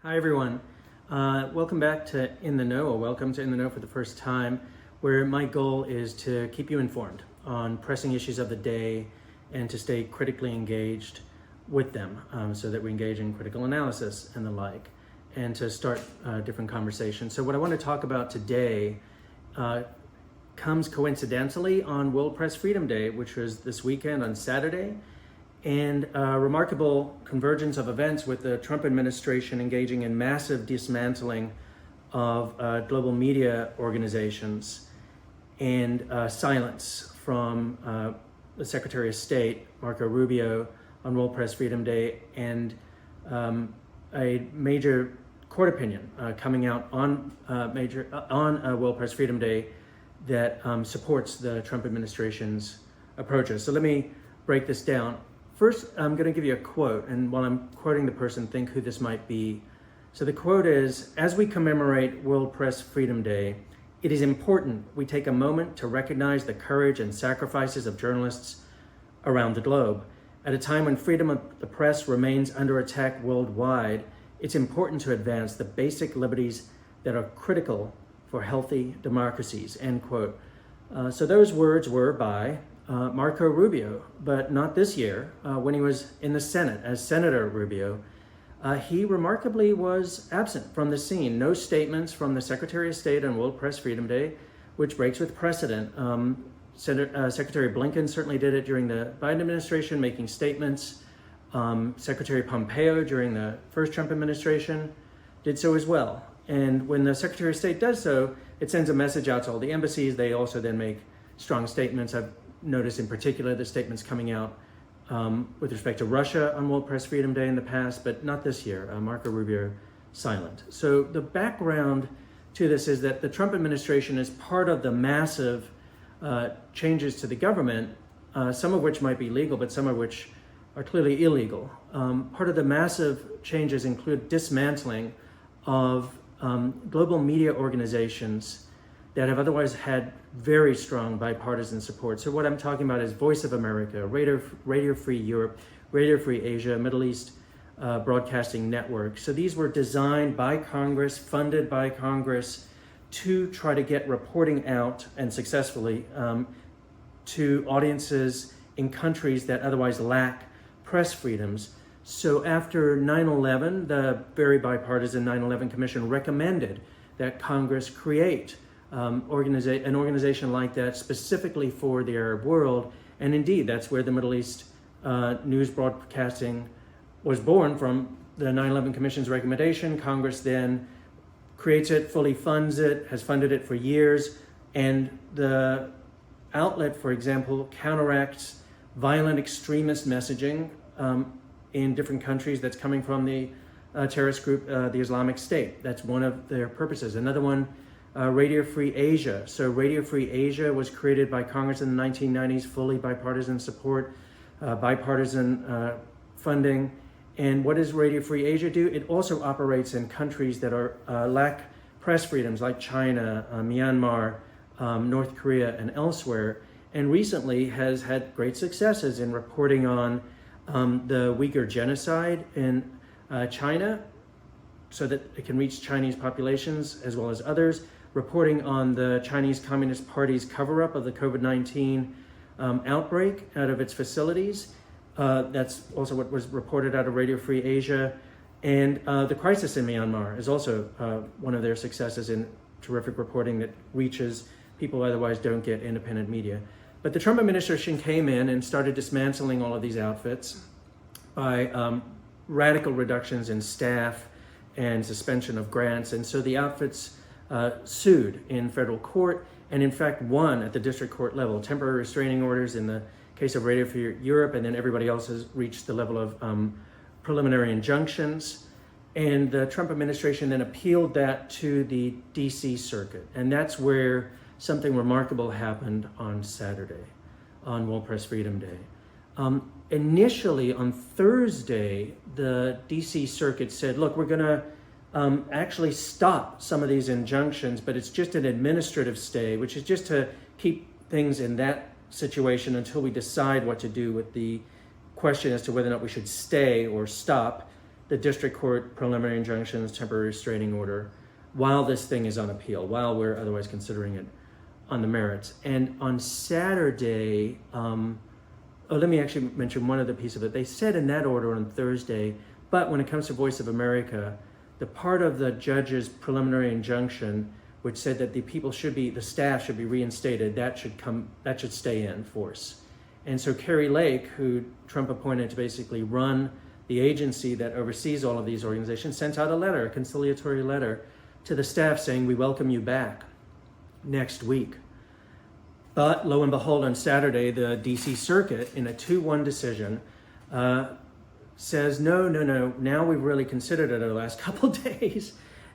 Hi everyone. Welcome back to In the Know, or welcome to In the Know for the first time, where my goal is to keep you informed on pressing issues of the day and to stay critically engaged with them so that we engage in critical analysis and the like, and to start different conversations. So what I want to talk about today comes coincidentally on World Press Freedom Day, which was this weekend on Saturday, and a remarkable convergence of events with the Trump administration engaging in massive dismantling of global media organizations and silence from the Secretary of State, Marco Rubio, on World Press Freedom Day, and a major court opinion coming out on World Press Freedom Day that supports the Trump administration's approaches. So let me break this down. First, I'm going to give you a quote, and while I'm quoting the person, think who this might be. So the quote is, "As we commemorate World Press Freedom Day, it is important we take a moment to recognize the courage and sacrifices of journalists around the globe. At a time when freedom of the press remains under attack worldwide, it's important to advance the basic liberties that are critical for healthy democracies," end quote. So those words were by Marco Rubio, but not this year. When he was in the Senate as Senator Rubio, he remarkably was absent from the scene. No statements from the Secretary of State on World Press Freedom Day, which breaks with precedent. Secretary Blinken certainly did it during the Biden administration, making statements. Secretary Pompeo during the first Trump administration did so as well. And when the Secretary of State does so, it sends a message out to all the embassies. They also then make strong statements. I've noticed in particular the statements coming out with respect to Russia on World Press Freedom Day in the past, but not this year. Marco Rubio silent. So the background to this is that the Trump administration is part of the massive changes to the government, some of which might be legal, but some of which are clearly illegal. Part of the massive changes include dismantling of global media organizations that have otherwise had very strong bipartisan support. So what I'm talking about is Voice of America, Radio Free Europe, Radio Free Asia, Middle East Broadcasting Network. So these were designed by Congress, funded by Congress, to try to get reporting out, and successfully, to audiences in countries that otherwise lack press freedoms. So after 9/11, the very bipartisan 9/11 Commission recommended that Congress create an organization like that specifically for the Arab world. And indeed, that's where the Middle East news broadcasting was born, from the 9/11 Commission's recommendation. Congress then creates it, fully funds it, has funded it for years. And the outlet, for example, counteracts violent extremist messaging in different countries that's coming from the terrorist group, the Islamic State. That's one of their purposes. Another one, Radio Free Asia. So Radio Free Asia was created by Congress in the 1990s, fully bipartisan support, bipartisan funding. And what does Radio Free Asia do? It also operates in countries that are lack press freedoms, like China, Myanmar, North Korea, and elsewhere. And recently has had great successes in reporting on the Uyghur genocide in China, so that it can reach Chinese populations as well as others, reporting on the Chinese Communist Party's cover-up of the COVID-19 outbreak out of its facilities. That's also what was reported out of Radio Free Asia. And the crisis in Myanmar is also one of their successes in terrific reporting that reaches people who otherwise don't get independent media. But the Trump administration came in and started dismantling all of these outfits by radical reductions in staff and suspension of grants. And so the outfits sued in federal court, and in fact won at the district court level. Temporary restraining orders in the case of Radio Free Europe, and then everybody else has reached the level of preliminary injunctions. And the Trump administration then appealed that to the DC Circuit. And that's where something remarkable happened on Saturday, on World Press Freedom Day. Initially on Thursday, the DC Circuit said, look, we're gonna actually stop some of these injunctions, but it's just an administrative stay, which is just to keep things in that situation until we decide what to do with the question as to whether or not we should stay or stop the district court preliminary injunctions, temporary restraining order, while this thing is on appeal, while we're otherwise considering it on the merits. And on Saturday, let me actually mention one other piece of it. They said in that order on Thursday, but when it comes to Voice of America, the part of the judge's preliminary injunction, which said that the staff should be reinstated, that should stay in force. And so Carrie Lake, who Trump appointed to basically run the agency that oversees all of these organizations, sent out a conciliatory letter to the staff saying, we welcome you back next week. But lo and behold, on Saturday, the DC Circuit, in a 2-1 decision, says, no, now we've really considered it over the last couple days,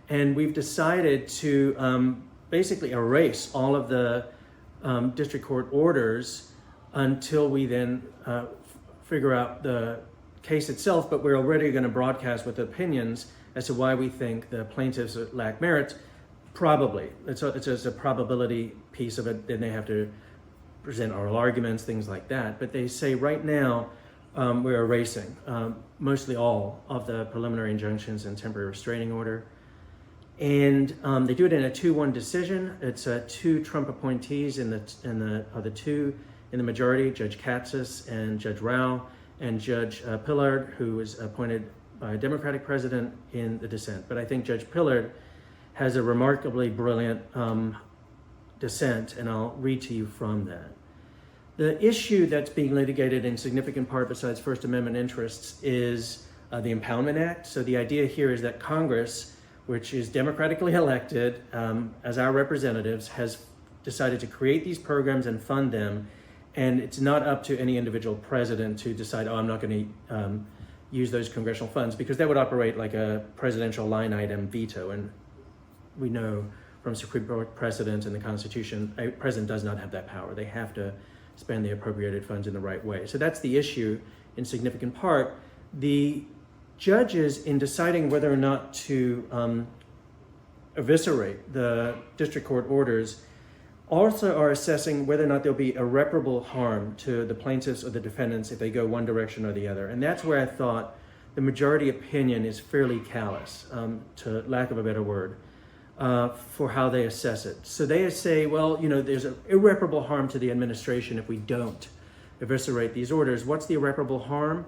and we've decided to basically erase all of the district court orders until we then figure out the case itself, but we're already going to broadcast with opinions as to why we think the plaintiffs lack merit. Probably. It's a probability piece of it. Then they have to present oral arguments, things like that. But they say right now we're erasing mostly all of the preliminary injunctions and temporary restraining order. And they do it in a 2-1 decision. It's 2 Trump appointees in the majority, Judge Katsas and Judge Rao, and Judge Pillard, who was appointed by a Democratic president, in the dissent. But I think Judge Pillard has a remarkably brilliant dissent, and I'll read to you from that. The issue that's being litigated in significant part, besides First Amendment interests, is the Impoundment Act. So the idea here is that Congress, which is democratically elected as our representatives, has decided to create these programs and fund them, and it's not up to any individual president to decide, I'm not going to use those congressional funds, because that would operate like a presidential line item veto, and we know from Supreme Court precedent and the Constitution, a president does not have that power. They have to spend the appropriated funds in the right way. So that's the issue in significant part. The judges, in deciding whether or not to eviscerate the district court orders, also are assessing whether or not there'll be irreparable harm to the plaintiffs or the defendants if they go one direction or the other. And that's where I thought the majority opinion is fairly callous, to lack of a better word, for how they assess it. So they say, well, there's an irreparable harm to the administration if we don't eviscerate these orders. What's the irreparable harm?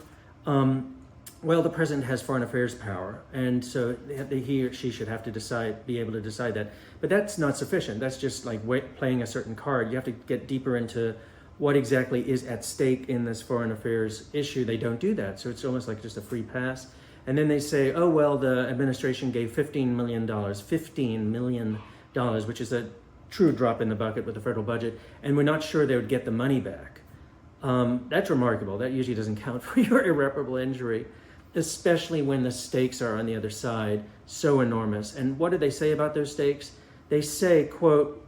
Well, the president has foreign affairs power, and so he or she should have to be able to decide that. But that's not sufficient. That's just like playing a certain card. You have to get deeper into what exactly is at stake in this foreign affairs issue. They don't do that, so it's almost like just a free pass. And then they say, oh, well, the administration gave $15 million, which is a true drop in the bucket with the federal budget, and we're not sure they would get the money back. That's remarkable. That usually doesn't count for your irreparable injury, especially when the stakes are on the other side so enormous. And what do they say about those stakes? They say, quote,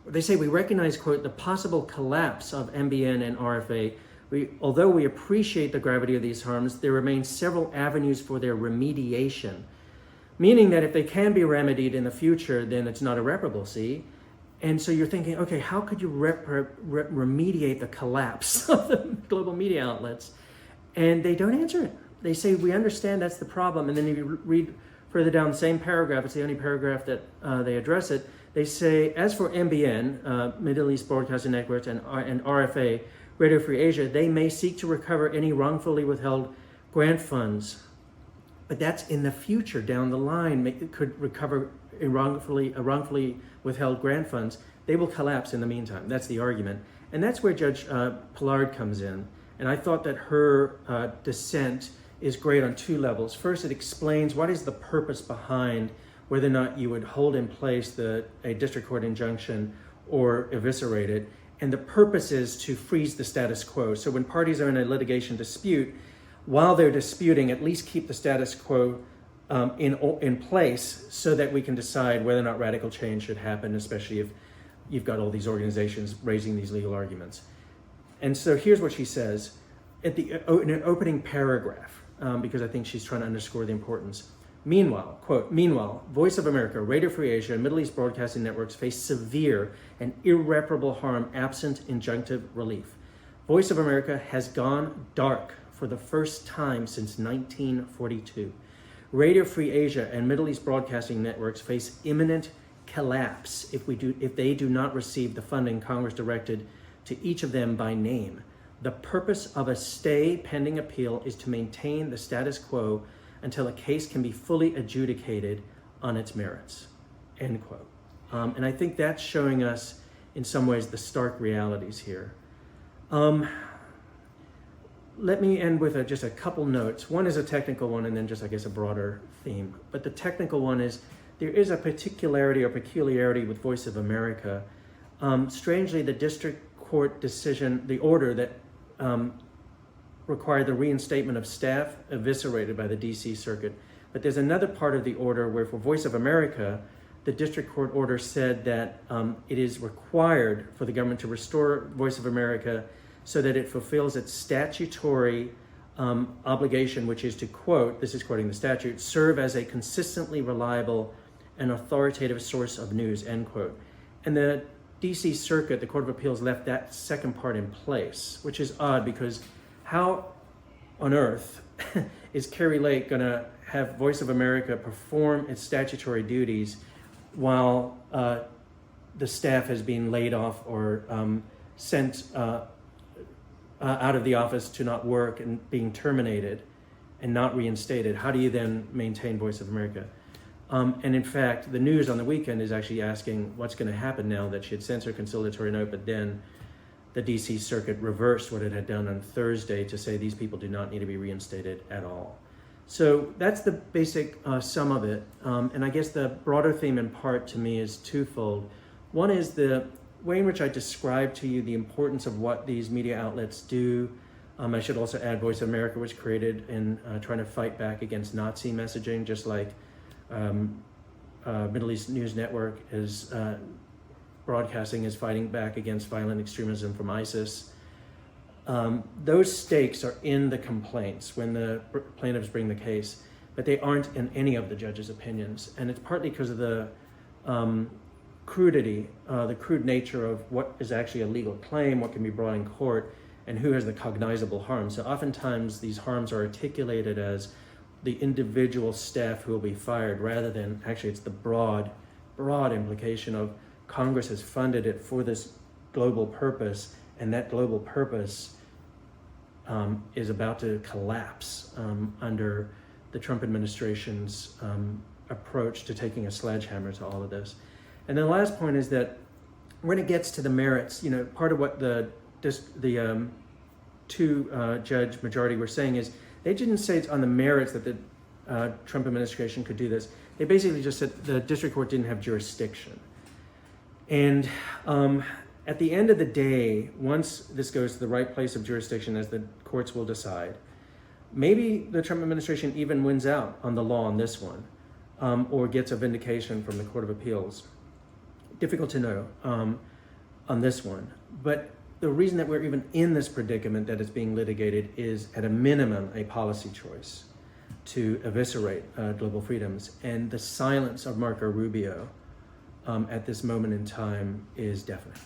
we recognize, quote, the possible collapse of MBN and RFA. Although we appreciate the gravity of these harms, there remain several avenues for their remediation. Meaning that if they can be remedied in the future, then it's not irreparable, see? And so you're thinking, okay, how could you remediate the collapse of the global media outlets? And they don't answer it. They say, we understand that's the problem. And then if you read further down the same paragraph, it's the only paragraph that they address it. They say, as for MBN, Middle East Broadcasting Networks, and RFA, Radio Free Asia, they may seek to recover any wrongfully withheld grant funds. But that's in the future, down the line. It could recover wrongfully withheld grant funds. They will collapse in the meantime. That's the argument. And that's where Judge Pillard comes in. And I thought that her dissent is great on 2 levels. First, it explains what is the purpose behind whether or not you would hold in place a district court injunction or eviscerate it. And the purpose is to freeze the status quo. So when parties are in a litigation dispute, while they're disputing, at least keep the status quo in place so that we can decide whether or not radical change should happen, especially if you've got all these organizations raising these legal arguments. And so here's what she says in an opening paragraph, because I think she's trying to underscore the importance. Meanwhile, quote, Voice of America, Radio Free Asia, and Middle East Broadcasting Networks face severe and irreparable harm absent injunctive relief. Voice of America has gone dark for the first time since 1942. Radio Free Asia and Middle East broadcasting networks face imminent collapse if they do not receive the funding Congress directed to each of them by name. The purpose of a stay pending appeal is to maintain the status quo until a case can be fully adjudicated on its merits, end quote. And I think that's showing us, in some ways, the stark realities here. Let me end with just a couple notes. One is a technical one, and then just, I guess, a broader theme. But the technical one is, there is a particularity or peculiarity with Voice of America. Strangely, the district court decision, the order that required the reinstatement of staff, eviscerated by the DC Circuit. But there's another part of the order where, for Voice of America, the district court order said that it is required for the government to restore Voice of America so that it fulfills its statutory obligation, which is to, quote, this is quoting the statute, serve as a consistently reliable and authoritative source of news, end quote. And the DC Circuit, the Court of Appeals, left that second part in place, which is odd because how on earth is Kari Lake going to have Voice of America perform its statutory duties while the staff has been laid off or sent out of the office to not work and being terminated and not reinstated? How do you then maintain Voice of America? And in fact, the news on the weekend is actually asking what's going to happen now that she had sent her conciliatory note, but then the DC Circuit reversed what it had done on Thursday to say these people do not need to be reinstated at all. So that's the basic sum of it. And I guess the broader theme in part to me is twofold. One is the way in which I described to you the importance of what these media outlets do. I should also add Voice of America was created in trying to fight back against Nazi messaging, just like Middle East News Network is broadcasting is fighting back against violent extremism from ISIS. Those stakes are in the complaints when the plaintiffs bring the case, but they aren't in any of the judges' opinions. And it's partly because of the crudity, the crude nature of what is actually a legal claim, what can be brought in court, and who has the cognizable harm. So oftentimes these harms are articulated as the individual staff who will be fired, rather than actually it's the broad implication of Congress has funded it for this global purpose, and that global purpose is about to collapse under the Trump administration's approach to taking a sledgehammer to all of this. And then the last point is that when it gets to the merits, part of what the two judge majority were saying is they didn't say it's on the merits that the Trump administration could do this. They basically just said the district court didn't have jurisdiction. And at the end of the day, once this goes to the right place of jurisdiction, as the courts will decide, maybe the Trump administration even wins out on the law on this one, or gets a vindication from the Court of Appeals. Difficult to know on this one. But the reason that we're even in this predicament that is being litigated is, at a minimum, a policy choice to eviscerate global freedoms. And the silence of Marco Rubio at this moment in time is definite.